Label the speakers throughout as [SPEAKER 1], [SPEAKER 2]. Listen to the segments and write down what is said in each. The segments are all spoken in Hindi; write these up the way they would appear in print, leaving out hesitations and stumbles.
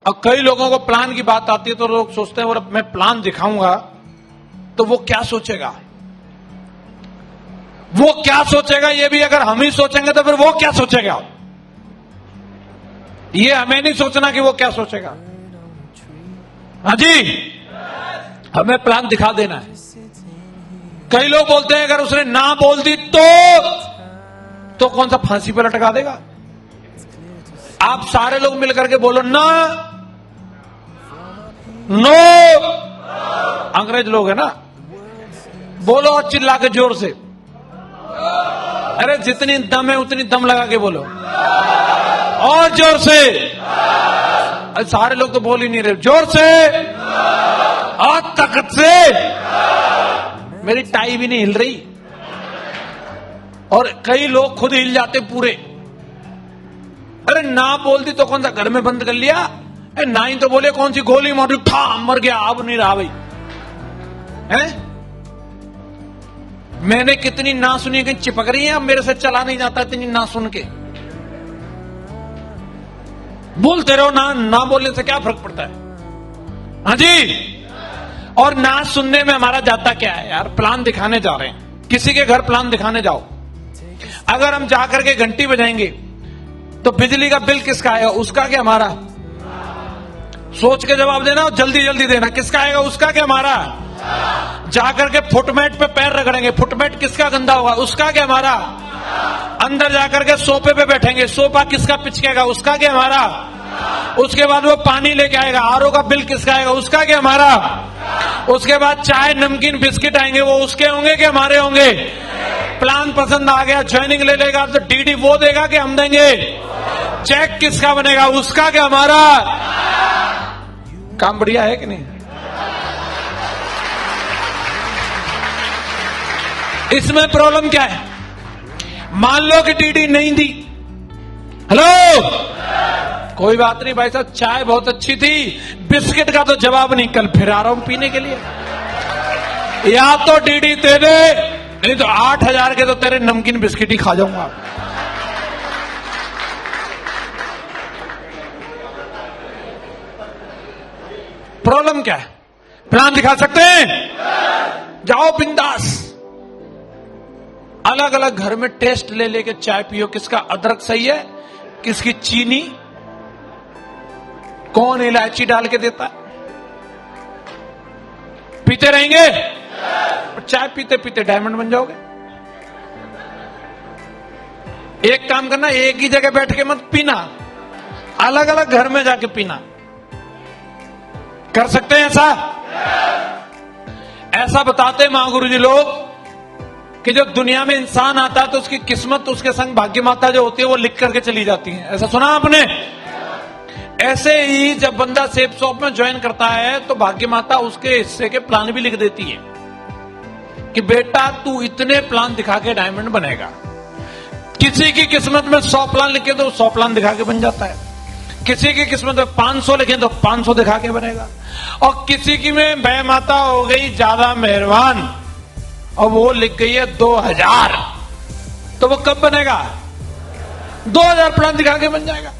[SPEAKER 1] अब कई लोगों को प्लान की बात आती है तो लोग सोचते हैं और मैं प्लान दिखाऊंगा तो वो क्या सोचेगा, वो क्या सोचेगा। ये भी अगर हम ही सोचेंगे तो फिर वो क्या सोचेगा। ये हमें नहीं सोचना कि वो क्या सोचेगा। हाँ जी, हमें प्लान दिखा देना है। कई लोग बोलते हैं अगर उसने ना बोल दी तो कौन सा फांसी पर लटका देगा। आप सारे लोग मिलकर के बोलो ना, नो। अंग्रेज लोग है ना, बोलो चिल्ला के जोर से। अरे जितनी दम है उतनी दम लगा के बोलो, और जोर से। अरे सारे लोग तो बोल ही नहीं रहे, जोर से और ताकत से। मेरी टाई भी नहीं हिल रही और कई लोग खुद हिल जाते पूरे। अरे ना बोल दी तो कौन सा घर में बंद कर लिया। ना ही तो बोले कौन सी गोली मारी, ठा मर गया, अब नहीं रहा भाई है। मैंने कितनी ना सुनी, कहीं चिपक रही है, अब मेरे से चला नहीं जाता इतनी ना सुन के। बोलते रहो, ना बोलने से क्या फर्क पड़ता है। हाँ जी, और ना सुनने में हमारा जाता क्या है यार। प्लान दिखाने जा रहे हैं, किसी के घर प्लान दिखाने जाओ, अगर हम जाकर के घंटी बजाएंगे तो बिजली का बिल किसका आएगा, उसका क्या हमारा। सोच के जवाब देना और जल्दी जल्दी देना। किसका आएगा, उसका क्या हमारा। जाकर के फुटमेट पे पैर रगड़ेंगे, फुटमेट किसका गंदा होगा, उसका क्या हमारा। अंदर जाकर के सोफे पे बैठेंगे, सोफा किसका पिचकेगा, उसका क्या हमारा। उसके बाद वो पानी लेके आएगा, आरओ का बिल किसका आएगा, उसका क्या हमारा। उसके बाद चाय नमकीन बिस्किट आएंगे, वो उसके होंगे कि हमारे होंगे। प्लान पसंद आ गया, ज्वाइनिंग ले लेगा तो डीडी वो देगा कि हम देंगे। चेक किसका बनेगा, उसका क्या हमारा। काम बढ़िया है कि नहीं। इसमें प्रॉब्लम क्या है। मान लो कि डीडी नहीं दी, हेलो, कोई बात नहीं भाई साहब, चाय बहुत अच्छी थी, बिस्किट का तो जवाब नहीं, कल फिर आ रहा हूं पीने के लिए। या तो डीडी दे दे, नहीं तो 8,000 के तो तेरे नमकीन बिस्किट ही खा जाऊंगा। प्रॉब्लम क्या है। प्लान दिखा सकते हैं, जाओ बिंदास। अलग अलग घर में टेस्ट ले लेके चाय पियो, किसका अदरक सही है, किसकी चीनी, कौन इलायची डाल के देता है। पीते रहेंगे, चाय पीते पीते डायमंड बन जाओगे। एक काम करना, एक ही जगह बैठ के मत पीना, अलग अलग घर में जाके पीना। कर सकते हैं ऐसा। ऐसा बताते महागुरु जी लोग कि जब दुनिया में इंसान आता है तो उसकी किस्मत, उसके संग भाग्य माता जो होती है वो लिख करके चली जाती है। ऐसा सुना आपने। ऐसे ही जब बंदा सेफ शॉप में ज्वाइन करता है तो भाग्य माता उसके हिस्से के प्लान भी लिख देती है कि बेटा तू इतने प्लान दिखा के डायमंड बनेगा। किसी की किस्मत में 100 प्लान लिखे तो 100 प्लान दिखा के बन जाता है। किसी की किस्मत में 500 लिखे तो 500 दिखा के बनेगा। और किसी की में भय माता हो गई ज्यादा मेहरबान और वो लिख गई है 2000, तो वो कब बनेगा, 2000 प्लान दिखा के बन जाएगा।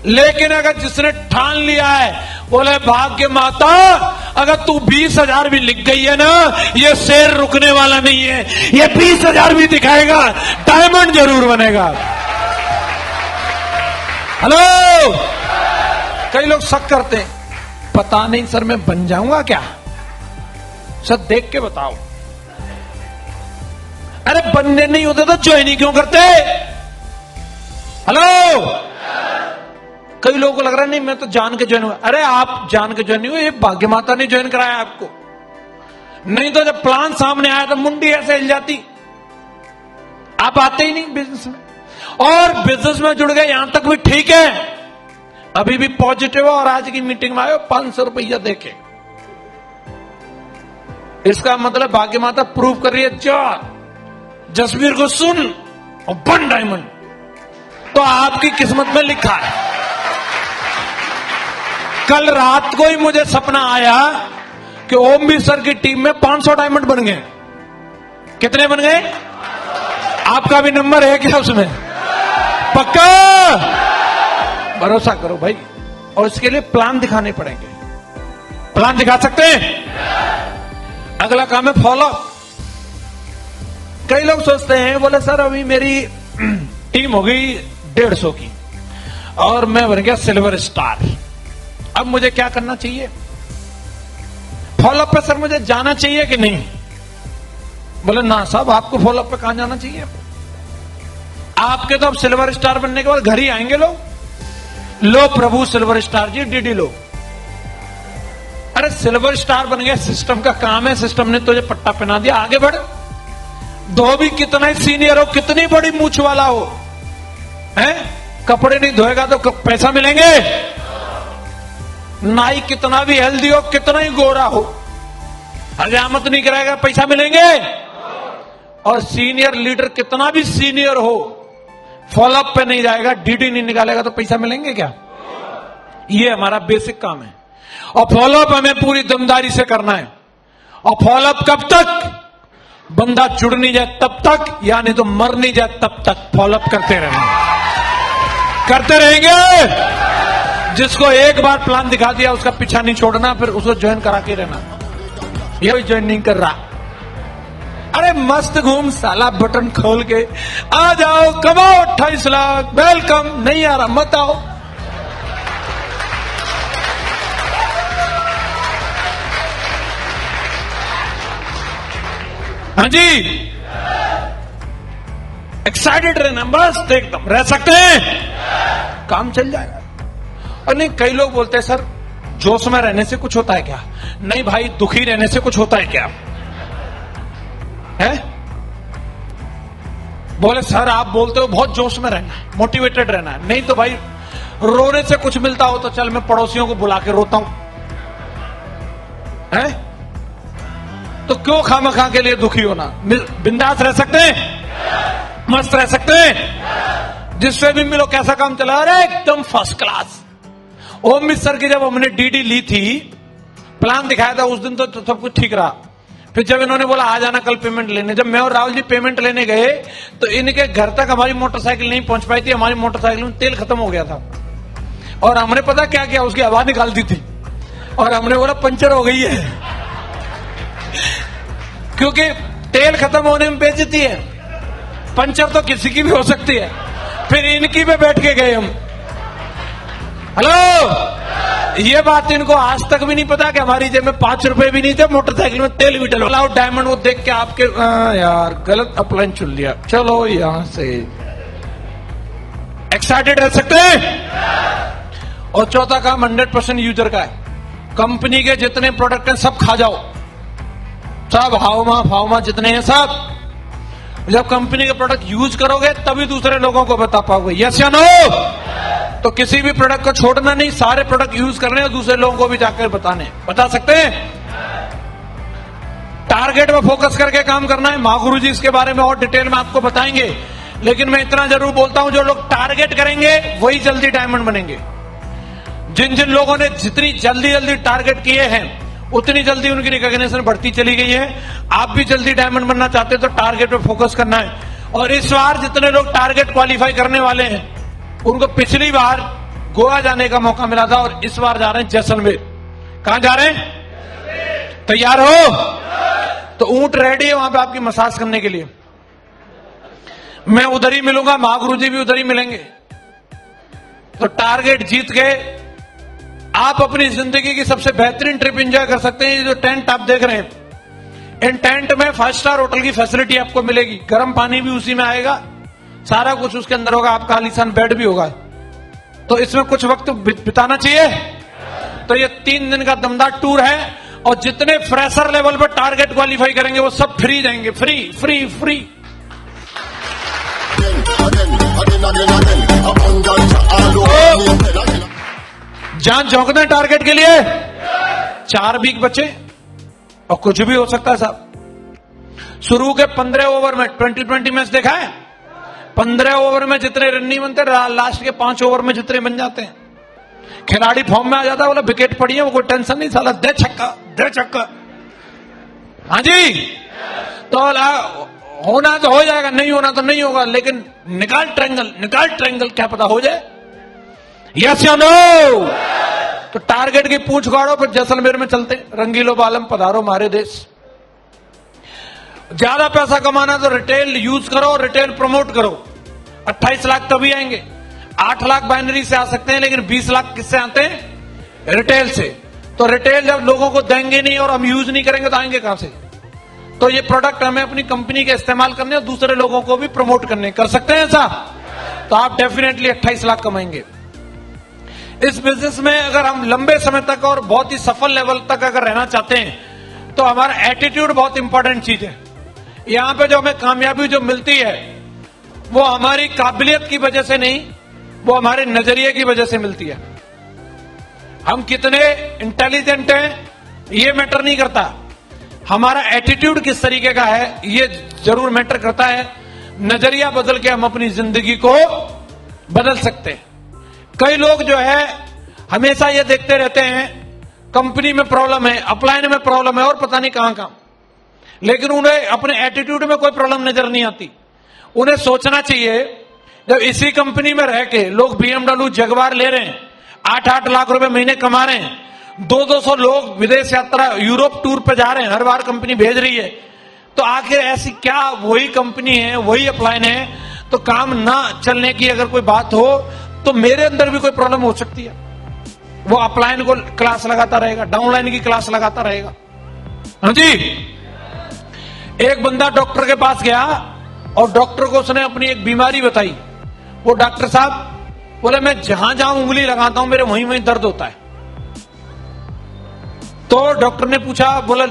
[SPEAKER 1] लेकिन अगर जिसने ठान लिया है, बोले भाग्य माता अगर तू 20,000 भी लिख गई है ना, ये शेर रुकने वाला नहीं है, ये 20,000 भी दिखाएगा, डायमंड जरूर बनेगा। हेलो, कई लोग शक करते हैं, पता नहीं सर मैं बन जाऊंगा क्या, सर देख के बताओ। अरे बनने नहीं होते तो ज्वाइन ही क्यों करते। हेलो, कई लोगों को लग रहा है नहीं मैं तो जान के ज्वाइन हुआ। अरे आप जान के ज्वाइन नहीं हुए, ये भाग्य माता ने ज्वाइन कराया आपको। नहीं तो जब प्लान सामने आया तो मुंडी ऐसे हिल जाती। आप आते ही नहीं बिजनेस में, और बिजनेस में जुड़ गए यहां तक भी ठीक है, अभी भी पॉजिटिव है। और आज की मीटिंग में आए 500 रुपया देके, इसका मतलब भाग्य माता प्रूव कर रही है, जा जसवीर को सुन और बन डायमंड। तो आपकी किस्मत में लिखा है। कल रात को ही मुझे सपना आया कि ओम भी सर की टीम में 500 डायमंड बन गए। कितने बन गए, आपका भी नंबर है क्या उसमें, पक्का। भरोसा करो भाई, और इसके लिए प्लान दिखाने पड़ेंगे। प्लान दिखा सकते हैं? अगला काम है फॉलो। कई लोग सोचते हैं, बोले सर अभी मेरी टीम हो गई 150 की और मैं बन गया सिल्वर स्टार, अब मुझे क्या करना चाहिए? फॉलोअप पे सर मुझे जाना चाहिए कि नहीं? बोले ना साहब, आपको फॉलोअप पे कहां जाना चाहिए? आपके तो अब सिल्वर स्टार बनने के बाद घर ही आएंगे लोग। लो प्रभु सिल्वर स्टार जी, डीडी लो। अरे सिल्वर स्टार बन गया, सिस्टम का काम है, सिस्टम ने तुझे पट्टा पहना दिया, आगे बढ़। धोबी कितना ही सीनियर हो, कितनी बड़ी मूछ वाला हो, हैं? कपड़े नहीं धोएगा तो पैसा मिलेंगे? नाई कितना भी हेल्दी हो, कितना ही गोरा हो, हजामत नहीं कराएगा, पैसा मिलेंगे? और सीनियर लीडर कितना भी सीनियर हो, फॉलोअप पे नहीं जाएगा, डीडी नहीं निकालेगा तो पैसा मिलेंगे क्या? ये हमारा बेसिक काम है। और फॉलोअप हमें पूरी दमदारी से करना है। और फॉलोअप कब तक? बंदा जुड़ नहीं जाए तब तक, यानी तो मर नहीं जाए तब तक फॉलोअप करते रहेंगे। जिसको एक बार प्लान दिखा दिया उसका पीछा नहीं छोड़ना, फिर उसको ज्वाइन करा के रहना। ये ज्वाइन नहीं कर रहा, अरे मस्त घूम साला, बटन खोल के आ जाओ, कमाओ 28 लाख, वेलकम। नहीं आ रहा मत आओ। हाँ जी, एक्साइटेड रहना, बस एकदम रह सकते हैं, काम चल जाएगा। और नहीं, कई लोग बोलते हैं सर जोश में रहने से कुछ होता है क्या? नहीं भाई, दुखी रहने से कुछ होता है क्या? है? बोले सर आप बोलते हो बहुत जोश में रहना है, मोटिवेटेड रहना है। नहीं तो भाई, रोने से कुछ मिलता हो तो चल मैं पड़ोसियों को बुला के रोता हूं, है? तो क्यों खामखा के लिए दुखी होना? बिंदास रह सकते हैं, मस्त रह सकते हैं। जिससे भी मिलो, कैसा काम चला? अरे एकदम फर्स्ट क्लास। ओम मिश्र सर की जब हमने डीडी ली थी, प्लान दिखाया था, उस दिन तो सब कुछ ठीक रहा। फिर जब इन्होंने बोला आ जाना कल पेमेंट लेने, जब मैं और राहुल जी पेमेंट लेने गए तो इनके घर तक हमारी मोटरसाइकिल नहीं पहुंच पाई थी। हमारी मोटरसाइकिल में तेल खत्म हो गया था और हमने पता क्या किया, उसकी हवा निकाल दी थी और हमने बोला पंचर हो गई है, क्योंकि तेल खत्म होने में बेइज्जती है, पंचर तो किसी की भी हो सकती है। फिर इनकी पे बैठ के गए हम। हेलो, ये बात इनको आज तक भी नहीं पता कि हमारी जेब में 5 रुपए भी नहीं थे, मोटरसाइकिल में तेल भी डलो। डायमंड वो देख के आपके यार गलत अपलाइन चुन लिया, चलो यहां से। एक्साइटेड रह सकते हैं। और चौथा काम 100% यूजर का है। कंपनी के जितने प्रोडक्ट हैं सब खा जाओ, सब हावमा फावमा जितने हैं सब। जब कंपनी के प्रोडक्ट यूज करोगे तभी दूसरे लोगों को बता पाओगे, यस या नो? तो किसी भी प्रोडक्ट को छोड़ना नहीं, सारे प्रोडक्ट यूज करने और दूसरे लोगों को भी जाकर बता सकते हैं। टारगेट में फोकस करके काम करना है। महागुरु जी इसके बारे में और डिटेल में आपको बताएंगे, लेकिन मैं इतना जरूर बोलता हूं, जो लोग टारगेट करेंगे वही जल्दी डायमंड बनेंगे। जिन जिन लोगों ने जितनी जल्दी टारगेट किए हैं उतनी जल्दी उनकी रिकॉग्निशन बढ़ती चली गई है। आप भी जल्दी डायमंड बनना चाहते हैं तो टारगेट पे फोकस करना है। और इस बार जितने लोग टारगेट क्वालिफाई करने वाले हैं, उनको पिछली बार गोवा जाने का मौका मिला था और इस बार जा रहे हैं जैसलमेर। कहां जा रहे हैं? तैयार हो? तो ऊंट रेडी है वहां पे आपकी मसाज करने के लिए। मैं उधर ही मिलूंगा, महागुरु जी भी उधर ही मिलेंगे। तो टारगेट जीत के आप अपनी जिंदगी की सबसे बेहतरीन ट्रिप एंजॉय कर सकते हैं। ये जो टेंट आप देख रहे हैं, इन टेंट में 5 स्टार होटल की फैसिलिटी आपको मिलेगी। गर्म पानी भी उसी में आएगा, सारा कुछ उसके अंदर होगा, आपका आलीशान बेड भी होगा। तो इसमें कुछ वक्त बिताना चाहिए। तो ये 3 दिन का दमदार टूर है और जितने फ्रेशर लेवल पर टारगेट क्वालिफाई करेंगे वो सब फ्री जाएंगे, फ्री फ्री फ्री। जान झोंकते हैं टारगेट के लिए। 4 वीक बचे और कुछ भी हो सकता है साहब। शुरू के 15 ओवर में 20-20 मैच देखा है, 15 ओवर में जितने रन नहीं बनते, लास्ट के 5 ओवर में जितने बन जाते हैं। खिलाड़ी फॉर्म में आ जाता है, बोला विकेट पड़ी है, वो कोई टेंशन नहीं, साला दे छक्का दे छक्का। हाँ जी, तो होना तो हो जाएगा, नहीं होना तो नहीं होगा, लेकिन निकाल ट्रायंगल, क्या पता हो जाए। यस या नो? तो टारगेट की पूंछ गाड़ो, फिर जैसलमेर में चलते, रंगीलो बालम पधारो मारे देश। ज्यादा पैसा कमाना तो रिटेल यूज करो, रिटेल प्रमोट करो। 28 लाख तभी आएंगे। 8 लाख बाइनरी से आ सकते हैं, लेकिन 20 लाख किससे आते हैं? रिटेल से। तो रिटेल जब लोगों को देंगे नहीं और हम यूज नहीं करेंगे तो आएंगे कहां से? तो ये प्रोडक्ट हमें अपनी कंपनी के इस्तेमाल करने और दूसरे लोगों को भी प्रमोट करने। कर सकते हैं ऐसा? तो आप डेफिनेटली 28 लाख कमाएंगे। इस बिजनेस में अगर हम लंबे समय तक और बहुत ही सफल लेवल तक अगर रहना चाहते हैं तो हमारा एटीट्यूड बहुत इंपॉर्टेंट चीज है। यहां पे जो हमें कामयाबी जो मिलती है वो हमारी काबिलियत की वजह से नहीं, वो हमारे नजरिए की वजह से मिलती है। हम कितने इंटेलिजेंट हैं ये मैटर नहीं करता, हमारा एटीट्यूड किस तरीके का है ये जरूर मैटर करता है। नजरिया बदल के हम अपनी जिंदगी को बदल सकते हैं। कई लोग जो है हमेशा ये देखते रहते हैं कंपनी में प्रॉब्लम है, अपलाइन में प्रॉब्लम है और पता नहीं कहां कहां, लेकिन उन्हें अपने एटीट्यूड में कोई प्रॉब्लम नजर नहीं आती। उन्हें सोचना चाहिए जब इसी कंपनी में रह के लोग BMW जगवार ले रहे हैं, 8-8 लाख रुपए महीने कमा रहे हैं, 200 लोग विदेश यात्रा यूरोप टूर पे जा रहे हैं, हर बार कंपनी भेज रही है, तो आखिर ऐसी क्या वही कंपनी है, वही अपलाइन है, तो काम ना चलने की अगर कोई बात हो तो मेरे अंदर भी कोई प्रॉब्लम हो सकती है। वो अपलाइन को क्लास लगाता रहेगा, डाउनलाइन की क्लास लगाता रहेगा। हाँ जी, एक बंदा डॉक्टर के पास गया और डॉक्टर को उसने अपनी एक बीमारी बताई। वो डॉक्टर साहब बोले मैं जहां जहां उंगली लगाता हूं मेरे वहीं वहीं दर्द होता है। तो डॉक्टर ने पूछा, बोले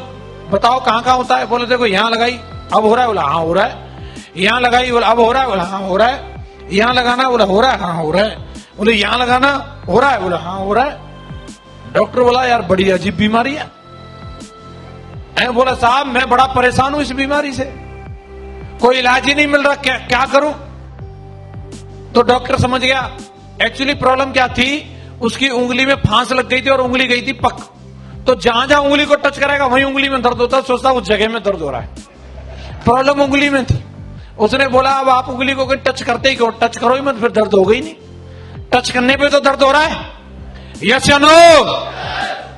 [SPEAKER 1] बताओ कहां कहां होता है? बोले देखो यहां लगाई, अब हो रहा है? बोला हाँ हो रहा है। यहां लगाई, बोला अब हो रहा है? बोला हाँ हो रहा है। यहां लगाना? बोला हो रहा है, हाँ हो रहा है। बोले यहां लगाना? हो रहा है? बोला हाँ हो रहा है। डॉक्टर बोला यार बड़ी अजीब बीमारी है। बोला साहब मैं बड़ा परेशान हूं इस बीमारी से, कोई इलाज ही नहीं मिल रहा, क्या करूं? तो डॉक्टर समझ गया एक्चुअली प्रॉब्लम क्या थी। उसकी उंगली में फांस लग गई थी और उंगली गई थी पक। तो जहां जहां उंगली को टच करेगा वहीं उंगली में दर्द होता है, सोचता उस जगह में दर्द हो रहा है। प्रॉब्लम उंगली में थी। उसने बोला अब आप उंगली को टच करते ही क्यों? टच करो ही मत, फिर दर्द हो गई नहीं। टच करने पे तो दर्द हो रहा है, यस या नो?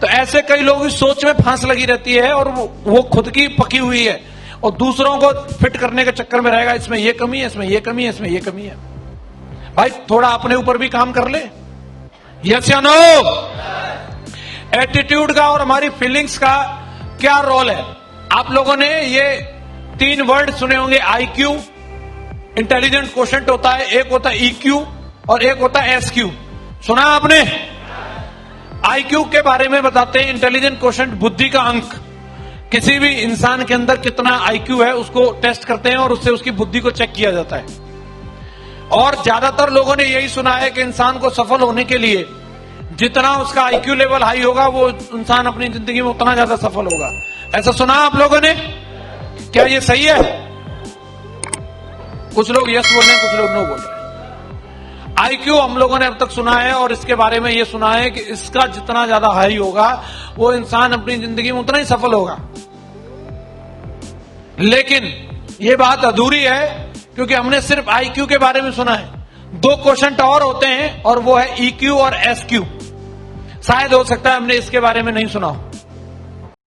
[SPEAKER 1] तो ऐसे कई लोगों की सोच में फांस लगी रहती है और वो खुद की पकी हुई है और दूसरों को फिट करने के चक्कर में रहेगा, इसमें ये कमी है, इसमें ये कमी है, इसमें ये कमी है। भाई थोड़ा अपने ऊपर भी काम कर ले, यस या नो? एटीट्यूड का और हमारी फीलिंग्स का क्या रोल है? आप लोगों ने ये 3 वर्ड सुने होंगे, IQ, इंटेलिजेंट क्वोशेंट होता है, एक होता है EQ और एक होता है SQ। सुना आपने? IQ के बारे में बताते हैं, इंटेलिजेंट क्वोशेंट बुद्धि का अंक। किसी भी इंसान के अंदर कितना IQ है उसको टेस्ट करते हैं और उससे उसकी बुद्धि को चेक किया जाता है। और ज्यादातर लोगों ने यही सुना है कि इंसान को सफल होने के लिए जितना उसका IQ लेवल हाई होगा वो इंसान अपनी जिंदगी में उतना ज्यादा सफल होगा। ऐसा सुना आप लोगों ने? क्या ये सही है? कुछ लोग यस बोल रहे हैं, कुछ लोग नो बोल रहे हैं। IQ हम लोगों ने अब तक सुना है और इसके बारे में ये सुना है कि इसका जितना ज्यादा हाई होगा वो इंसान अपनी जिंदगी में उतना ही सफल होगा। लेकिन ये बात अधूरी है क्योंकि हमने सिर्फ IQ के बारे में सुना है। 2 क्वेश्चन और होते हैं और वो है EQ और SQ। शायद हो सकता है हमने इसके बारे में नहीं सुना हो।